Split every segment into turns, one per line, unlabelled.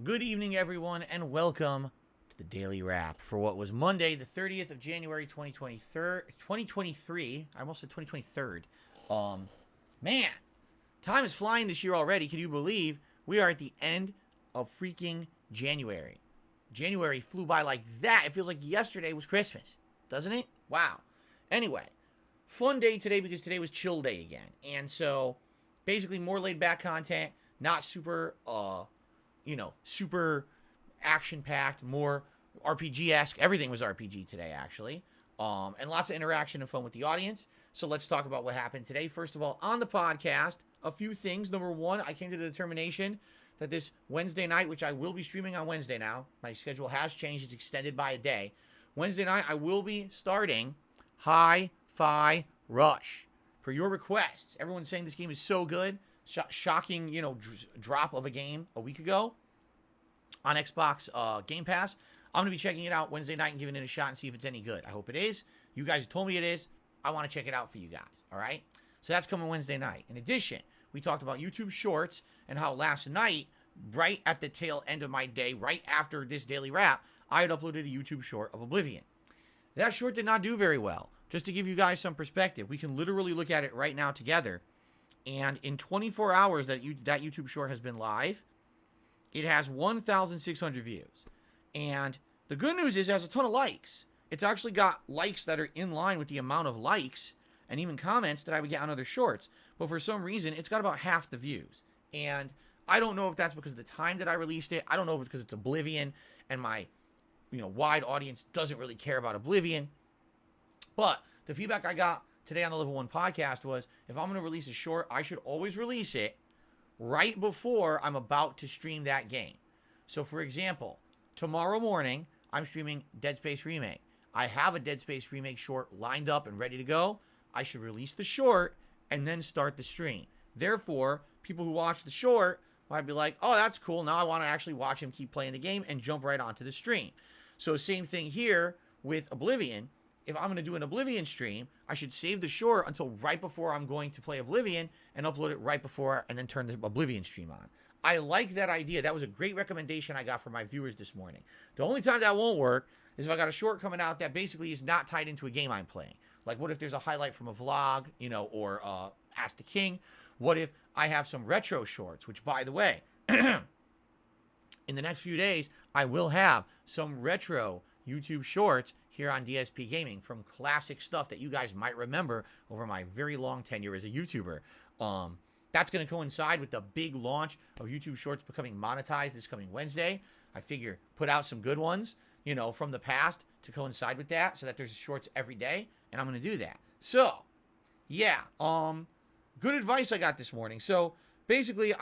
Good evening, everyone, and welcome to the Daily Wrap for what was Monday, the 30th of January, 2023. I almost said 2023. Man, time is flying this year already. Can you believe we are at the end of freaking January? January flew by like that. It feels like yesterday was Christmas, doesn't it? Wow. Anyway, fun day today because today was chill day again. And so, basically, more laid back content, not super action packed, more RPG esque. Everything was RPG today, actually. And lots of interaction and fun with the audience. So let's talk about what happened today. First of all, on the podcast, a few things. Number one, I came to the determination that this Wednesday night, which I will be streaming on Wednesday now, my schedule has changed, it's extended by a day. Wednesday night, I will be starting Hi-Fi Rush. Per your requests, everyone's saying this game is so good. Shocking, drop of a game a week ago on Xbox Game Pass. I'm going to be checking it out Wednesday night and giving it a shot and see if it's any good. I hope it is. You guys told me it is. I want to check it out for you guys, all right? So that's coming Wednesday night. In addition, we talked about YouTube Shorts and how last night, right at the tail end of my day, right after this daily wrap, I had uploaded a YouTube short of Oblivion. That short did not do very well. Just to give you guys some perspective, we can literally look at it right now together. And in 24 hours that YouTube short has been live, it has 1,600 views. And the good news is it has a ton of likes. It's actually got likes that are in line with the amount of likes and even comments that I would get on other shorts. But for some reason, it's got about half the views. And I don't know if that's because of the time that I released it. I don't know if it's because it's Oblivion and my wide audience doesn't really care about Oblivion. But the feedback I got today on the Level 1 podcast was, if I'm going to release a short, I should always release it right before I'm about to stream that game. So, for example, tomorrow morning, I'm streaming Dead Space Remake. I have a Dead Space Remake short lined up and ready to go. I should release the short and then start the stream. Therefore, people who watch the short might be like, oh, that's cool. Now I want to actually watch him keep playing the game and jump right onto the stream. So, same thing here with Oblivion. If I'm going to do an Oblivion stream, I should save the short until right before I'm going to play Oblivion and upload it right before and then turn the Oblivion stream on. I like that idea. That was a great recommendation I got from my viewers this morning. The only time that won't work is if I got a short coming out that basically is not tied into a game I'm playing. Like, what if there's a highlight from a vlog, or Ask the King? What if I have some retro shorts, which, by the way, in the next few days, I will have some retro YouTube shorts here on DSPGaming from classic stuff that you guys might remember over my very long tenure as a YouTuber. That's going to coincide with the big launch of YouTube Shorts becoming monetized this coming Wednesday. I figure put out some good ones, from the past to coincide with that so that there's shorts every day, and I'm going to do that. So, yeah, good advice I got this morning. So, basically,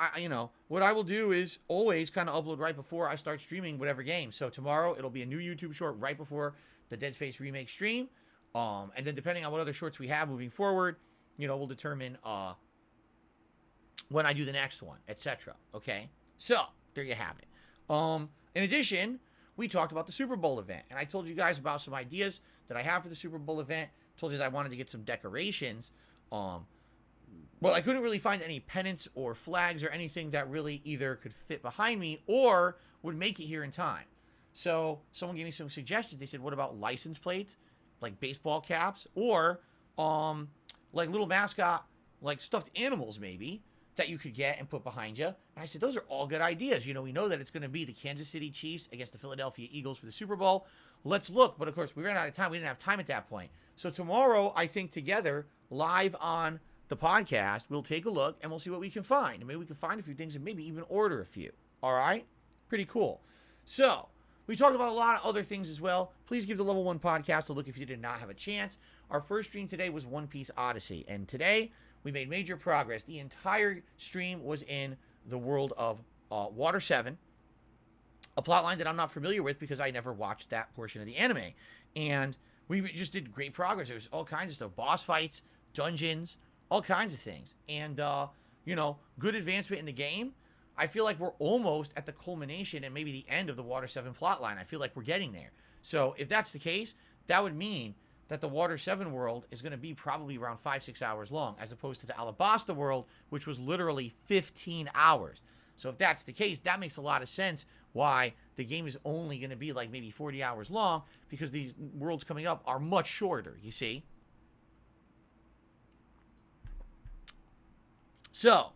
what I will do is always kind of upload right before I start streaming whatever game. So tomorrow, it'll be a new YouTube short right before the Dead Space Remake stream. And then depending on what other shorts we have moving forward, we'll determine when I do the next one, etc. Okay? So, there you have it. In addition, we talked about the Super Bowl event. And I told you guys about some ideas that I have for the Super Bowl event. Told you that I wanted to get some decorations. Well, I couldn't really find any pennants or flags or anything that really either could fit behind me or would make it here in time. So someone gave me some suggestions. They said, what about license plates, like baseball caps, or like little mascot, like stuffed animals maybe, that you could get and put behind you. And I said, those are all good ideas. We know that it's going to be the Kansas City Chiefs against the Philadelphia Eagles for the Super Bowl. Let's look. But, of course, we ran out of time. We didn't have time at that point. So tomorrow, I think together, live on the podcast, we'll take a look and we'll see what we can find. And maybe we can find a few things and maybe even order a few. All right? Pretty cool. So, we talked about a lot of other things as well. Please give the Level 1 podcast a look if you did not have a chance. Our first stream today was One Piece Odyssey. And today, we made major progress. The entire stream was in the world of Water 7, a plotline that I'm not familiar with because I never watched that portion of the anime. And we just did great progress. There was all kinds of stuff. Boss fights, dungeons, all kinds of things. And, good advancement in the game. I feel like we're almost at the culmination and maybe the end of the Water 7 plotline. I feel like we're getting there. So if that's the case, that would mean that the Water 7 world is going to be probably around 5-6 hours long, as opposed to the Alabasta world, which was literally 15 hours. So if that's the case, that makes a lot of sense why the game is only going to be like maybe 40 hours long, because these worlds coming up are much shorter, you see? So,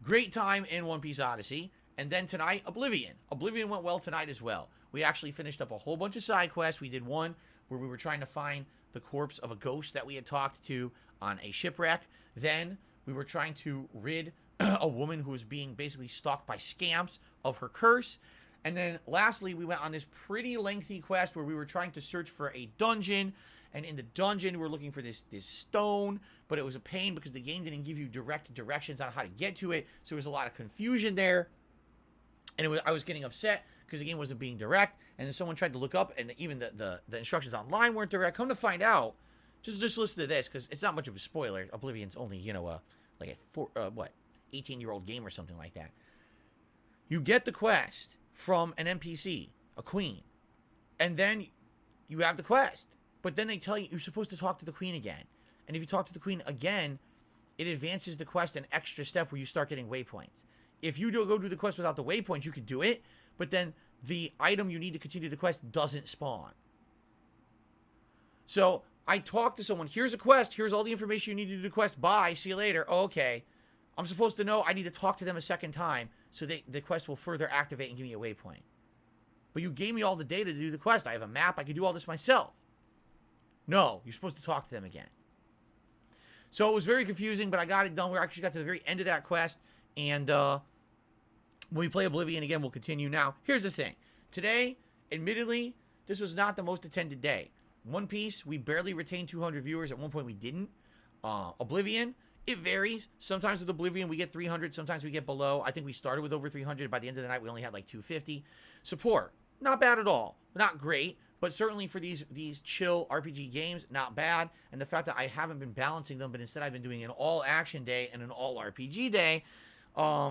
great time in One Piece Odyssey. And then tonight, Oblivion. Oblivion went well tonight as well. We actually finished up a whole bunch of side quests. We did one where we were trying to find the corpse of a ghost that we had talked to on a shipwreck. Then we were trying to rid a woman who was being basically stalked by scamps of her curse. And then lastly, we went on this pretty lengthy quest where we were trying to search for a dungeon. And in the dungeon, we were looking for this stone, but it was a pain because the game didn't give you direct directions on how to get to it. So there was a lot of confusion there. And I was getting upset because the game wasn't being direct. And then someone tried to look up, and even the instructions online weren't direct. Come to find out, just listen to this, because it's not much of a spoiler. Oblivion's only, like a 18-year-old game or something like that. You get the quest from an NPC, a queen, and then you have the quest. But then they tell you you're supposed to talk to the queen again. And if you talk to the queen again, it advances the quest an extra step where you start getting waypoints. If you go do the quest without the waypoints, you could do it, but then the item you need to continue the quest doesn't spawn. So I talked to someone, here's a quest, here's all the information you need to do the quest, bye, see you later. Oh, okay. I'm supposed to know I need to talk to them a second time so the quest will further activate and give me a waypoint. But you gave me all the data to do the quest. I have a map, I could do all this myself. No, you're supposed to talk to them again. So it was very confusing, but I got it done. We actually got to the very end of that quest, and when we play Oblivion again, we'll continue. Now, here's the thing. Today, admittedly, this was not the most attended day. One Piece, we barely retained 200 viewers. At one point, we didn't. Oblivion, it varies. Sometimes with Oblivion, we get 300. Sometimes we get below. I think we started with over 300. By the end of the night, we only had like 250. Support, not bad at all. Not great, but certainly for these chill RPG games, not bad. And the fact that I haven't been balancing them, but instead I've been doing an all-action day and an all-RPG day,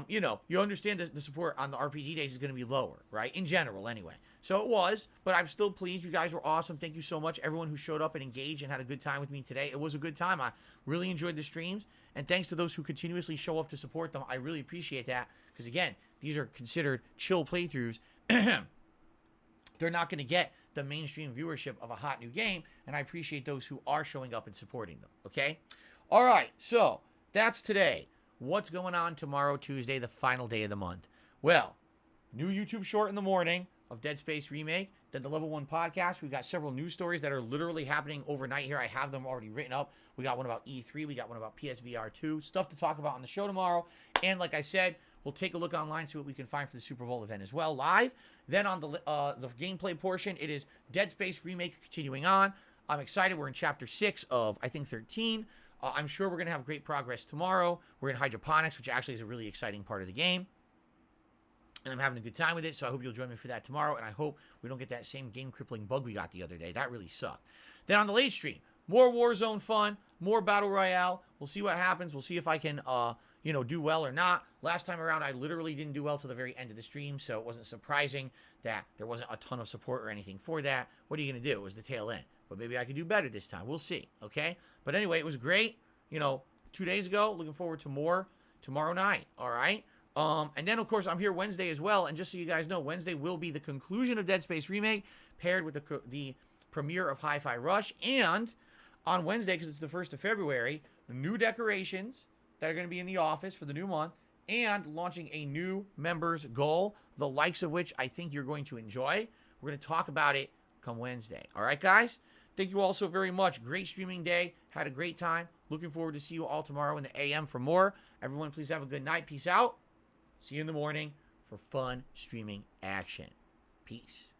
you understand the support on the RPG days is going to be lower, right? In general, anyway. So it was, but I'm still pleased. You guys were awesome. Thank you so much. Everyone who showed up and engaged and had a good time with me today. It was a good time. I really enjoyed the streams. And thanks to those who continuously show up to support them. I really appreciate that. Because again, these are considered chill playthroughs. They're not going to get the mainstream viewership of a hot new game. And I appreciate those who are showing up and supporting them. Okay? All right. So that's today. What's going on tomorrow, Tuesday, the final day of the month? Well, new YouTube short in the morning of Dead Space Remake. Then the Level 1 podcast. We've got several news stories that are literally happening overnight here. I have them already written up. We got one about E3. We got one about PSVR 2. Stuff to talk about on the show tomorrow. And like I said, we'll take a look online, see what we can find for the Super Bowl event as well, live. Then on the gameplay portion, it is Dead Space Remake continuing on. I'm excited. We're in Chapter 6 of, I think, 13. I'm sure we're going to have great progress tomorrow. We're in hydroponics, which actually is a really exciting part of the game. And I'm having a good time with it, so I hope you'll join me for that tomorrow. And I hope we don't get that same game-crippling bug we got the other day. That really sucked. Then on the late stream, more Warzone fun, more Battle Royale. We'll see what happens. We'll see if I can, do well or not. Last time around, I literally didn't do well till the very end of the stream, so it wasn't surprising that there wasn't a ton of support or anything for that. What are you going to do? It was the tail end. But maybe I could do better this time. We'll see, okay? But anyway, it was great. 2 days ago. Looking forward to more tomorrow night, all right? And then, of course, I'm here Wednesday as well. And just so you guys know, Wednesday will be the conclusion of Dead Space Remake, paired with the premiere of Hi-Fi Rush. And on Wednesday, because it's the 1st of February, new decorations that are going to be in the office for the new month, and launching a new members goal, the likes of which I think you're going to enjoy. We're going to talk about it come Wednesday. All right, guys? Thank you all so very much. Great streaming day. Had a great time. Looking forward to see you all tomorrow in the AM for more. Everyone, please have a good night. Peace out. See you in the morning for fun streaming action. Peace.